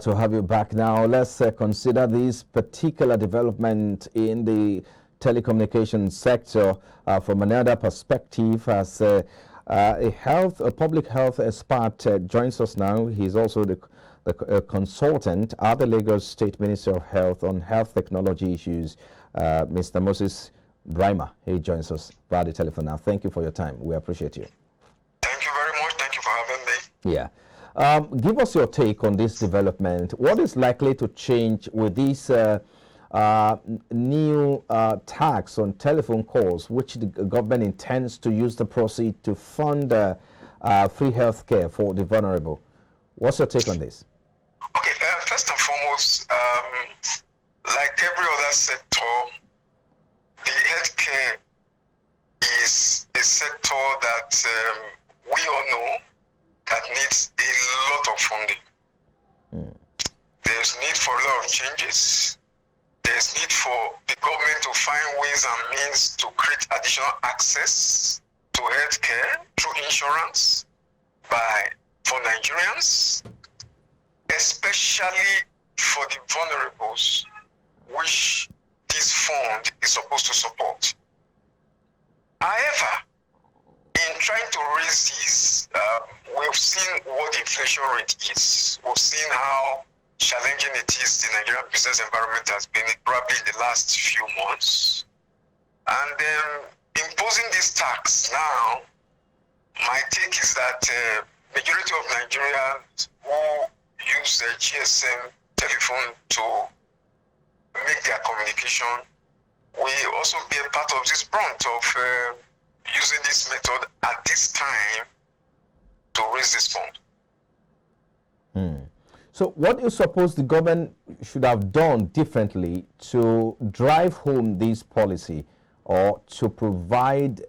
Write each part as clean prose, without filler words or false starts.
To have you back now. Let's consider this particular development in the telecommunications sector from another perspective. As a public health expert joins us now. He's also the consultant at the Lagos State Ministry of Health on health technology issues. Mr. Moses Brimer, he joins us via the telephone now. Thank you for your time. We appreciate you. Thank you very much. Thank you for having me. Yeah. Give us your take on this development. What is likely to change with this new tax on telephone calls, which the government intends to use the proceeds to fund free health care for the vulnerable? What's your take on this? Okay, first and foremost, like every other sector, the healthcare is a sector that we all know that needs a lot of funding. There's need for a lot of changes. There's need for the government to find ways and means to create additional access to healthcare through insurance for Nigerians, especially for the vulnerables, which this fund is supposed to support. However, in trying to raise this, we've seen what the inflation rate is. We've seen how challenging it is the Nigerian business environment has been probably in the last few months. And then imposing this tax now, my take is that majority of Nigerians who use the GSM telephone to make their communication will also be a part of this brunt of using this method at this time to raise this fund. So what do you suppose the government should have done differently to drive home this policy or to provide,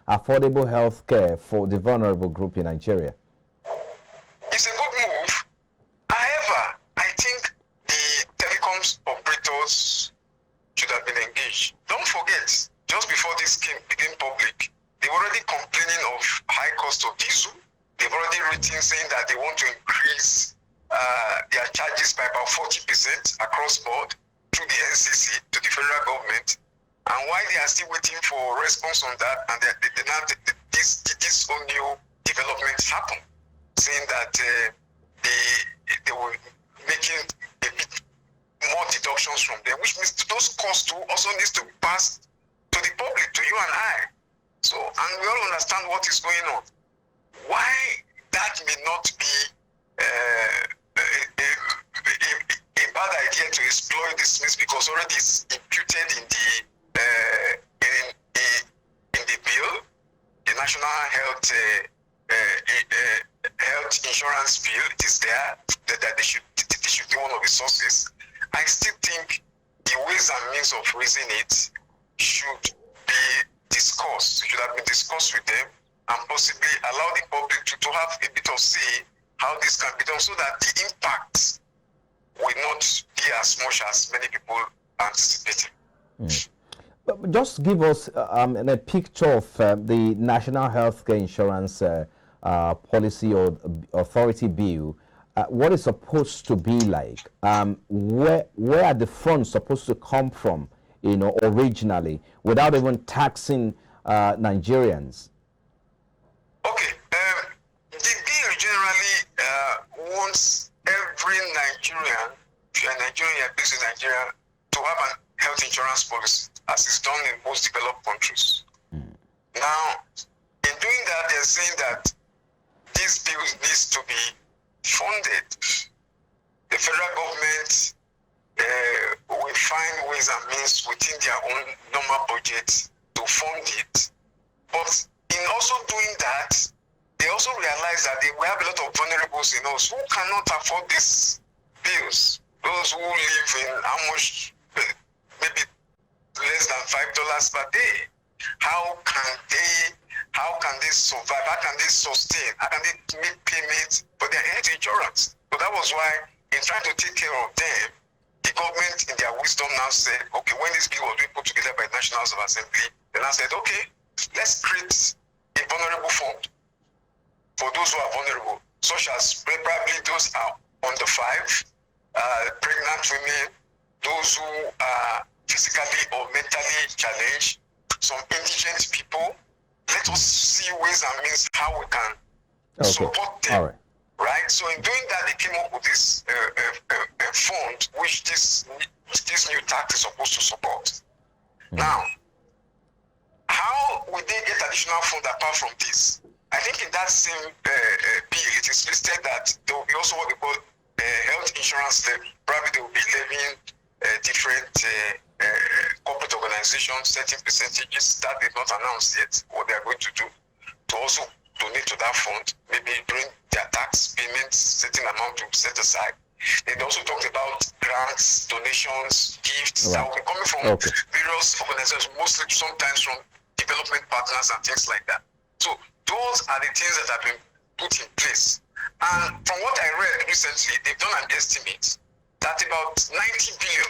affordable health care for the vulnerable group in Nigeria? It's a good move. However, I think the telecoms operators should have been engaged. Don't forget, just before this scheme became public, they were already complaining of high cost of diesel. They've already written saying that they want to increase their charges by about 40% across board through the NCC to the federal government. And while they are still waiting for response on that, and this whole new development happen, saying that they were making a bit more deductions from them, which means those costs too also needs to be passed to the public, to you and I. So, and we all understand what is going on. Why that may not be a bad idea to exploit this means, because already it's imputed in the bill, the National Health Insurance Bill. It is there that they should be one of the sources. I still think the ways and means of raising it should be discussed. It should have been discussed with them and possibly allow the public to have a bit of say how this can be done, so that the impact will not be as much as many people anticipating. But just give us a picture of the National Healthcare Insurance Policy or Authority Bill. What is supposed to be like? Where are the funds supposed to come from, originally, without even taxing Nigerians? Okay, the bill generally wants every Nigerian, if you're a Nigerian, you're based in Nigeria, to have an health insurance policy, as is done in most developed countries. Now, in doing that, they're saying that this bill needs to be funded. The federal government will find ways and means within their own normal budget to fund it. But in also doing that, they also realize that we have a lot of vulnerables in us who cannot afford these bills. Those who live in maybe less than $5 per day. How can they survive? How can they sustain? How can they make payments for their health insurance? So that was why, in trying to take care of them, the government, in their wisdom, now said, okay, when this bill was being put together by the National House of Assembly, they now said, okay, let's create a vulnerable fund for those who are vulnerable, such as probably those are under 5, pregnant women, those who are physically or mentally challenged, some indigent people. Let us see ways and means how we can support them. Right? So in doing that, they came up with this fund, which this new tax is supposed to support. Now, how will they get additional funds apart from this? I think in that same bill, it is listed that there will be also what we call health insurance levy. Probably they will be levying different corporate organizations, certain percentages that they've not announced yet what they are going to do to also donate to that fund, maybe during their tax payments, certain amount to set aside. They also talked about grants, donations, gifts that will be coming from various organizations, mostly sometimes from development partners and things like that. So those are the things that have been put in place. And from what I read recently, they've done an estimate that about 90 billion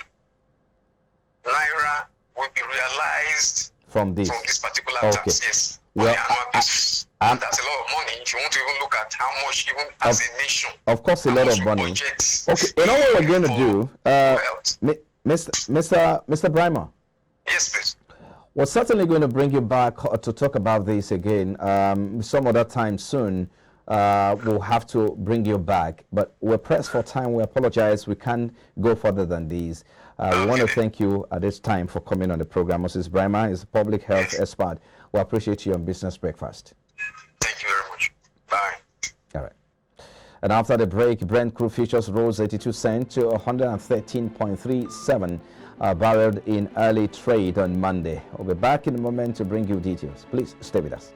naira will be realized from this particular tax. Yes. Well, that's a lot of money if you want to even look at how much, even as a nation. Of course, a lot of money. Okay, you know what we're going to do, Mr. Brimer? Yes, please. We're certainly going to bring you back to talk about this again. Some other time soon, we'll have to bring you back. But we're pressed for time. We apologize. We can't go further than these. We want to thank you at this time for coming on the program. Mrs. Brimer is a public health expert. We appreciate you on Business Breakfast. Thank you very much. Bye. All right. And after the break, Brent crude futures rose 82 cents to 113.37 barreled in early trade on Monday. We'll be back in a moment to bring you details. Please stay with us.